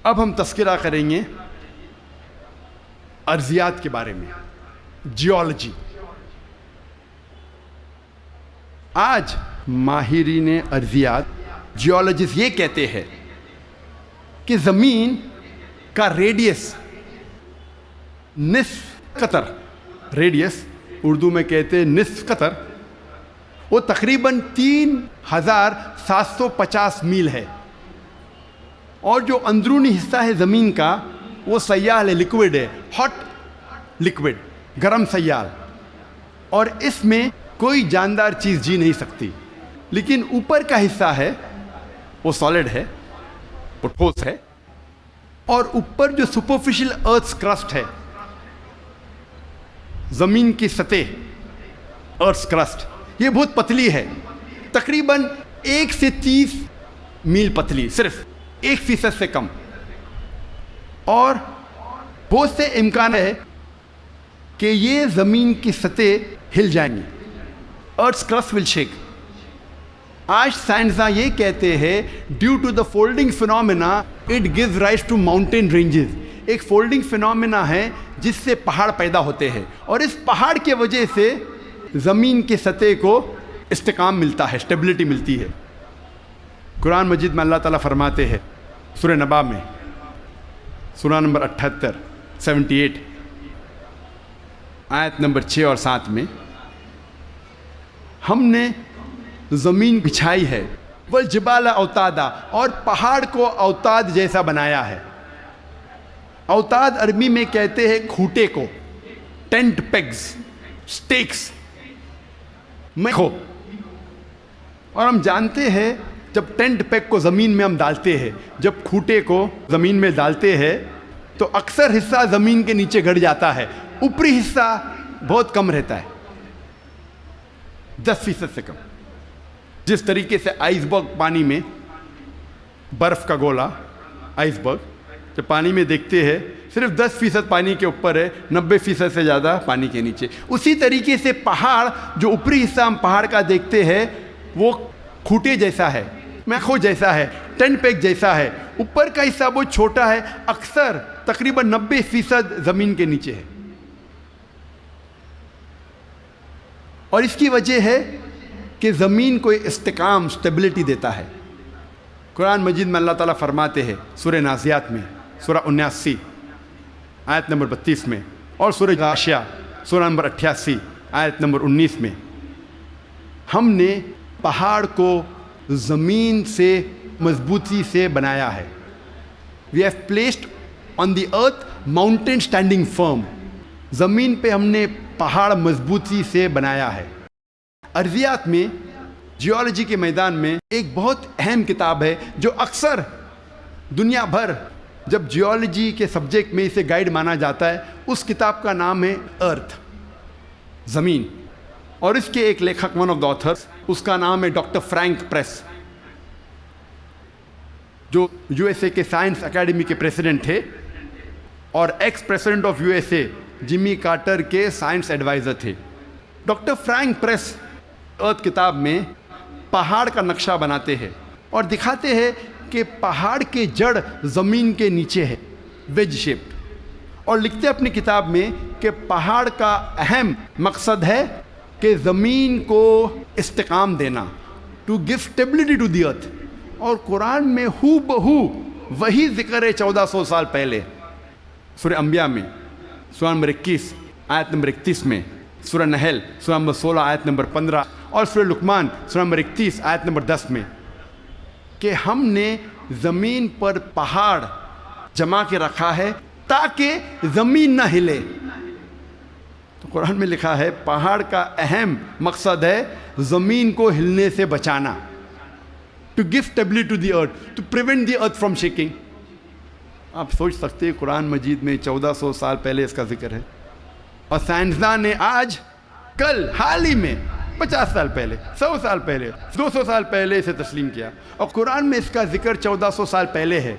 اب ہم تذکرہ کریں گے ارضیات کے بارے میں، جیولوجی۔ آج ماہرین ارضیات جیولوجسٹ یہ کہتے ہیں کہ زمین کا ریڈیس نصف قطر، ریڈیس اردو میں کہتے ہیں نصف قطر، وہ تقریباً 3750 میل ہے، اور جو اندرونی حصہ ہے زمین کا وہ سیال ہے، لیکوڈ ہے، ہاٹ لیکوڈ، گرم سیال، اور اس میں کوئی جاندار چیز جی نہیں سکتی۔ لیکن اوپر کا حصہ ہے وہ سالڈ ہے، وہ ٹھوس ہے، اور اوپر جو سپرفیشل ارتھس کرسٹ ہے، زمین کی سطح، ارتھس کرسٹ، یہ بہت پتلی ہے، تقریباً 1 سے 30 میل پتلی، صرف 1% سے کم، اور بہت سے امکان ہے کہ یہ زمین کی سطح ہل جائیں گی، ارتھس کرسٹ ول شیک۔ آج سائنسداں یہ کہتے ہیں due to the folding phenomena it gives rise to mountain ranges, ایک فولڈنگ فینومینا ہے جس سے پہاڑ پیدا ہوتے ہیں، اور اس پہاڑ کی وجہ سے زمین کی سطح کو استحکام ملتا ہے، اسٹیبلٹی ملتی ہے۔ قرآن مجید میں اللہ تعالیٰ فرماتے ہیں سورہ نبا میں، سورہ نمبر 78 78 آیت نمبر 6 اور 7 میں، ہم نے زمین بچھائی ہے، والجبال اوتادا، اور پہاڑ کو اوتاد جیسا بنایا ہے۔ اوتاد عربی میں کہتے ہیں کھوٹے کو، ٹینٹ پیگز، سٹیکس، میخو، اور ہم جانتے ہیں جب ٹینٹ پیگ کو زمین میں ہم ڈالتے ہیں، جب کھوٹے کو زمین میں ڈالتے ہیں تو اکثر حصہ زمین کے نیچے گڑ جاتا ہے، اوپری حصہ بہت کم رہتا ہے، 10% سے کم۔ جس طریقے سے آئس برگ پانی میں، برف کا گولا آئس برگ جب پانی میں دیکھتے ہیں صرف 10% پانی کے اوپر ہے، 90% سے زیادہ پانی کے نیچے، اسی طریقے سے پہاڑ جو اوپری حصہ ہم پہاڑ کا دیکھتے ہیں وہ کھوٹے جیسا ہے، میخو جیسا ہے، ٹینٹ پیگ جیسا ہے، اوپر کا حصہ بہت چھوٹا ہے، اکثر تقریباً 90% زمین کے نیچے ہے، اور اس کی وجہ ہے کہ زمین کو استحکام، اسٹیبلٹی دیتا ہے۔ قرآن مجید میں اللہ تعالیٰ فرماتے ہیں سورہ نازعات میں، سورہ 79 آیت نمبر 32 میں، اور سورہ غاشیہ سورہ نمبر 88 آیت نمبر 19 میں، ہم نے پہاڑ کو زمین سے مضبوطی سے بنایا ہے۔ We have placed on the earth mountain standing firm، زمین پہ ہم نے پہاڑ مضبوطی سے بنایا ہے۔ ارضیات میں، جیولوجی کے میدان میں ایک بہت اہم کتاب ہے جو اکثر دنیا بھر جب جیولوجی کے سبجیکٹ میں اسے گائیڈ مانا جاتا ہے، اس کتاب کا نام ہے ارتھ، زمین، اور اس کے ایک لیکھک، ون آف دا آتھرس، اس کا نام ہے ڈاکٹر فرینک پریس، جو یو ایس اے کے سائنس اکیڈمی کے پریزیڈنٹ تھے اور ex president of U S A Jimmy Carter کے سائنس ایڈوائزر تھے۔ ڈاکٹر فرینک پریس ارتھ کتاب میں پہاڑ کا نقشہ بناتے ہیں اور دکھاتے ہیں کہ پہاڑ کے جڑ زمین کے نیچے ہے، ویج شیپڈ، اور لکھتے اپنی کتاب میں کہ پہاڑ کا اہم مقصد ہے کہ زمین کو استحکام دینا، to give stability to the earth, اور قرآن میں ہو بہو وہی ذکر ہے 1400 سال پہلے، سورہ انبیاء میں سورہ نمبر 21 آیت نمبر 31 میں، سورہ نحل سورہ نمبر 16 آیت نمبر 15، اور سورہ لقمان سورہ نمبر 31 آیت نمبر 10 میں، کہ ہم نے زمین پر پہاڑ جمع کے رکھا ہے تاکہ زمین نہ ہلے۔ تو قرآن میں لکھا ہے پہاڑ کا اہم مقصد ہے زمین کو ہلنے سے بچانا، to give stability to the earth, to prevent the earth from shaking. آپ سوچ سکتے ہیں قرآن مجید میں 1400 سال پہلے اس کا ذکر ہے، اور سائنسداں نے آج کل حال ہی میں 50 سال پہلے، 100 سال پہلے، 200 سال پہلے اسے تسلیم کیا، اور قرآن میں اس کا ذکر 1400 سال پہلے ہے۔